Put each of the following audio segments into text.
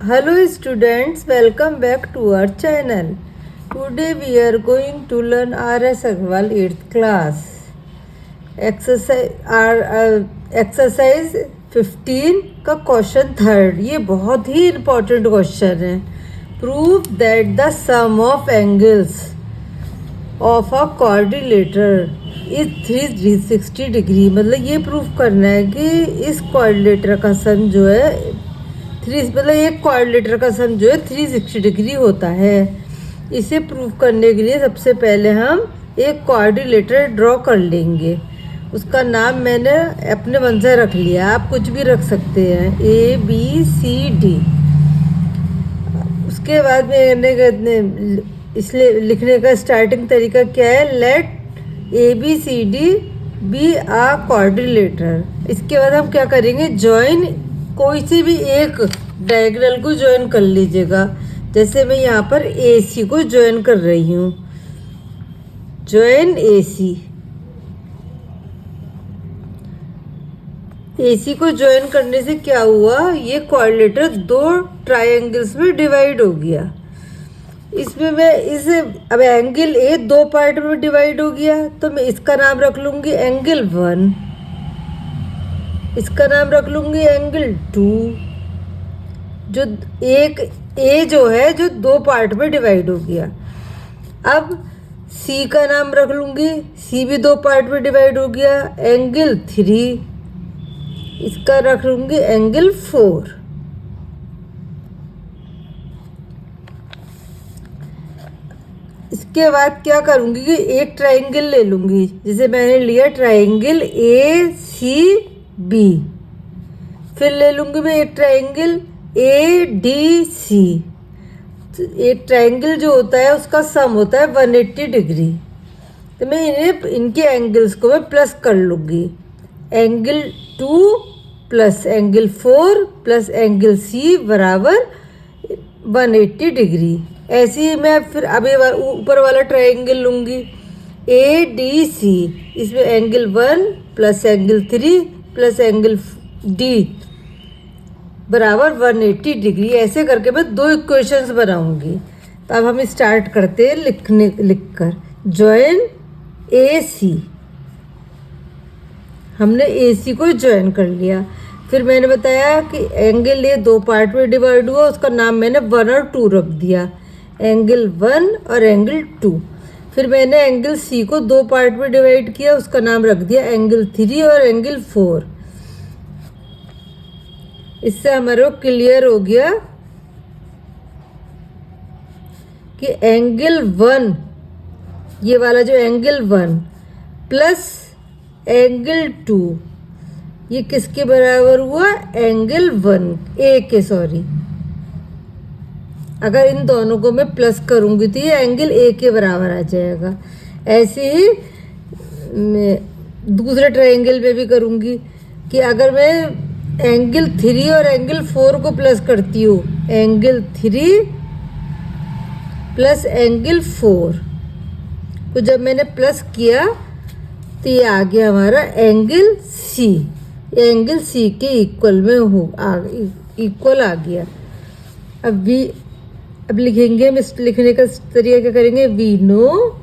Hello students, welcome back to our channel. Today we are going to learn R.S. Agrawal 8th class. Exercise 15 का question third. ये बहुत ही important question है. Prove that the sum of angles of a quadrilateral is 360 degree. मतलब ये prove करना है कि इस क्वाड्रिलेटर का सम जो है एक क्वाड्रिलेटर का सम जो है 360 डिग्री होता है. इसे प्रूव करने के लिए सबसे पहले हम एक क्वाड्रिलेटर ड्रॉ कर लेंगे. उसका नाम मैंने अपने मन से रख लिया, आप कुछ भी रख सकते हैं, ABCD. उसके बाद मैंने इसलिए लिखने का स्टार्टिंग तरीका क्या है, लेट ABCD बी आ क्वाड्रिलेटर. इसके बाद हम क्या करेंगे, जॉइन कोई सी भी एक डायगोनल को ज्वाइन कर लीजिएगा. जैसे मैं यहाँ पर AC को ज्वाइन कर रही हूँ, ज्वाइन AC को ज्वाइन करने से क्या हुआ, ये क्वाड्रिलेटर दो ट्रायंगल्स में डिवाइड हो गया. इसमें मैं अब एंगल A दो पार्ट में डिवाइड हो गया, तो मैं इसका नाम रख लूँगी एंगल 1, इसका नाम रख लूँगी एंगल 2. जो एक A जो है जो दो पार्ट में डिवाइड हो गया. अब C का नाम रख लूँगी, C भी दो पार्ट में डिवाइड हो गया, एंगल 3. इसका रख लूँगी एंगल 4. इसके बाद क्या करूँगी कि एक ट्रायंगल ले लूँगी, जैसे मैंने लिया ट्रायंगल ACB. फिर ले लूँगी मैं एक ट्रायंगल ADC. तो एक ट्रायंगल जो होता है उसका सम होता है 180 डिग्री. तो मैं इनके एंगल्स को मैं प्लस कर लूँगी, angle 2 plus angle 4 plus angle C बराबर 180 डिग्री. ऐसे ही मैं फिर अभी ऊपर वाला ट्रायंगल लूँगी ADC. इसमें angle 1 plus angle 3 plus angle D बराबर 180 डिग्री. ऐसे करके मैं दो इक्वेशंस बनाऊंगी. तो अब हम स्टार्ट करते हैं लिखकर. जॉइन AC, हमने AC को ज्वाइन कर लिया. फिर मैंने बताया कि एंगल A दो पार्ट में डिवाइड हुआ, उसका नाम मैंने 1 और 2 रख दिया, एंगल 1 और एंगल 2. फिर मैंने एंगल C को दो पार्ट में डिवाइड किया, उसका नाम रख दिया एंगल 3 और एंगल 4. इससे हमारे को क्लियर हो गया कि एंगल 1, ये वाला जो एंगल 1 प्लस एंगल 2, ये किसके बराबर हुआ, एंगल 1 A के. सॉरी, अगर इन दोनों को मैं प्लस करूंगी तो ये एंगल A के बराबर आ जाएगा. ऐसे ही दूसरे ट्रायंगल में भी करूंगी कि अगर मैं एंगल 3 और एंगल 4 को प्लस करती हूँ, एंगल 3 प्लस एंगल 4 को जब मैंने प्लस किया तो ये आ गया हमारा एंगल C. एंगल C के इक्वल में इक्वल आ गया. अब लिखेंगे हम, इस लिखने का तरीका क्या करेंगे, we know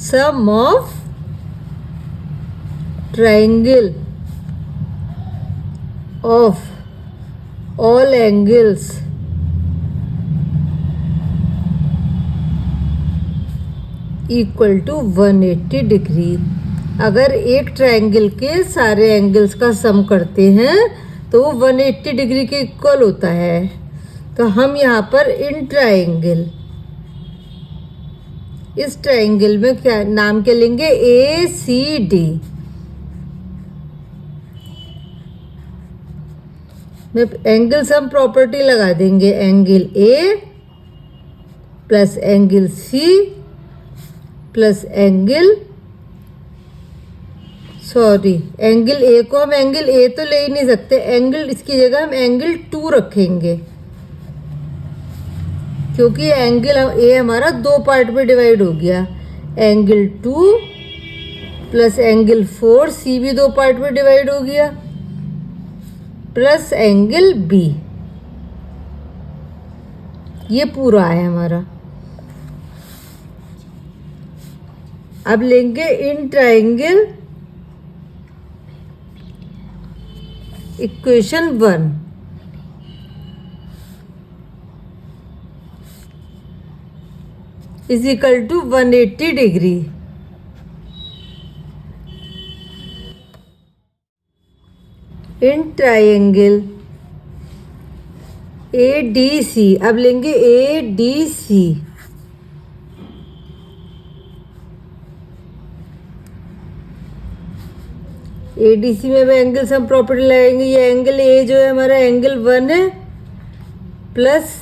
sum of triangle of all angles equal to 180 degree. अगर एक ट्रायंगल के सारे एंगल्स का सम करते हैं तो वो 180 डिग्री के इक्वल होता है. तो हम यहाँ पर इस ट्रायंगल में क्या नाम क्या लेंगे, ACD. में एंगल सम प्रॉपर्टी लगा देंगे, angle A plus angle C plus angle A को हम एंगल A तो ले ही नहीं सकते, एंगल इसकी जगह हम एंगल 2 रखेंगे, क्योंकि एंगल A हमारा दो पार्ट में डिवाइड हो गया. एंगल 2 प्लस एंगल 4, सी भी दो पार्ट में डिवाइड हो गया, प्लस एंगल बी। ये पूरा है हमारा। अब लेंगे in triangle equation 1। Is equal to 180 degree. In triangle ADC, अब लेंगे ADC। ADC में अब एंगल सम प्रॉपर्टी लगाएंगे। ये एंगल A जो है हमारा एंगल 1 है, प्लस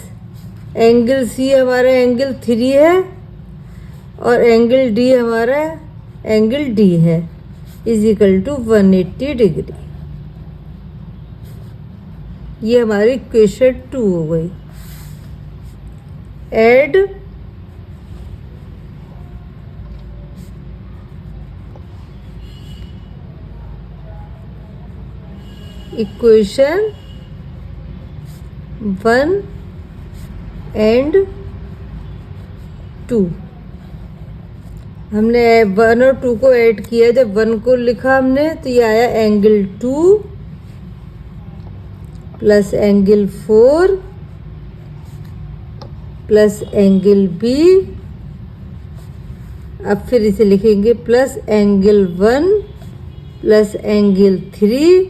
एंगल C हमारा एंगल 3 है, और एंगल D हमारा एंगल D है, इज इक्वल टू 180 डिग्री। ये हमारी इक्वेशन 2 हो गई। Add equation 1 and 2। हमने 1 और 2 को ऐड किया। जब 1 को लिखा हमने तो ये आया angle 2 plus angle 4 plus angle B. अब फिर इसे लिखेंगे plus angle 1 plus angle 3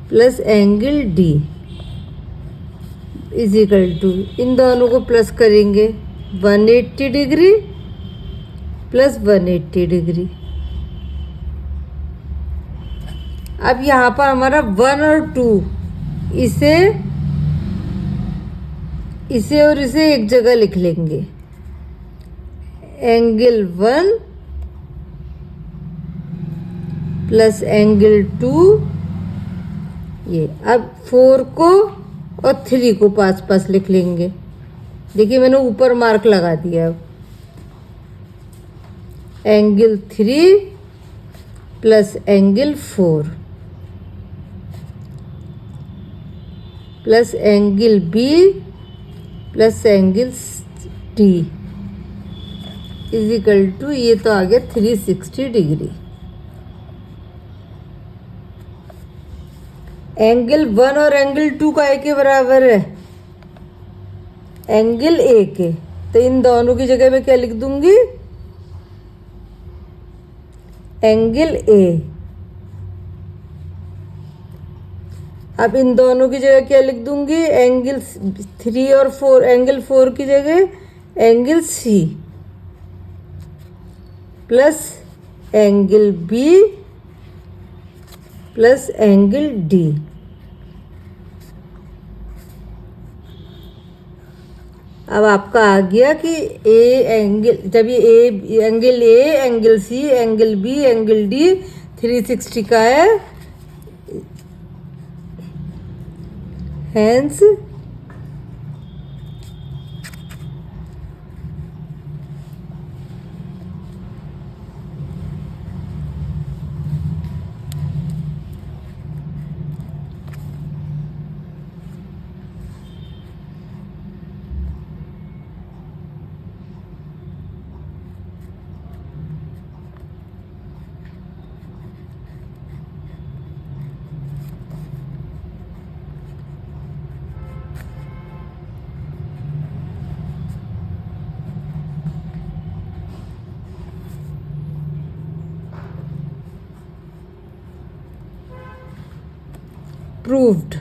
plus angle D is equal to, इन दोनों को प्लस करेंगे 180 डिग्री प्लस 180 डिग्री। अब यहाँ पर हमारा 1 और 2, इसे और इसे एक जगह लिख लेंगे। Angle 1 plus angle 2। ये अब 4 को और 3 को पास पास लिख लेंगे। देखिए मैंने ऊपर मार्क लगा दिया। अब angle 3 plus angle 4 plus angle B plus angle D is equal to, ये तो आ गया 360 डिग्री। एंगल 1 और एंगल 2 का एक के बराबर है एंगल ए के, तो इन दोनों की जगह मैं क्या लिख दूंगी, एंगल ए। अब इन दोनों की जगह क्या लिख दूंगी, एंगल 3 और 4, एंगल 4 की जगह angle C plus angle B plus angle D. अब आपका आ गया कि ए एंगल, जब ये A angle A angle C angle B angle D 360 का है, हैंस proved।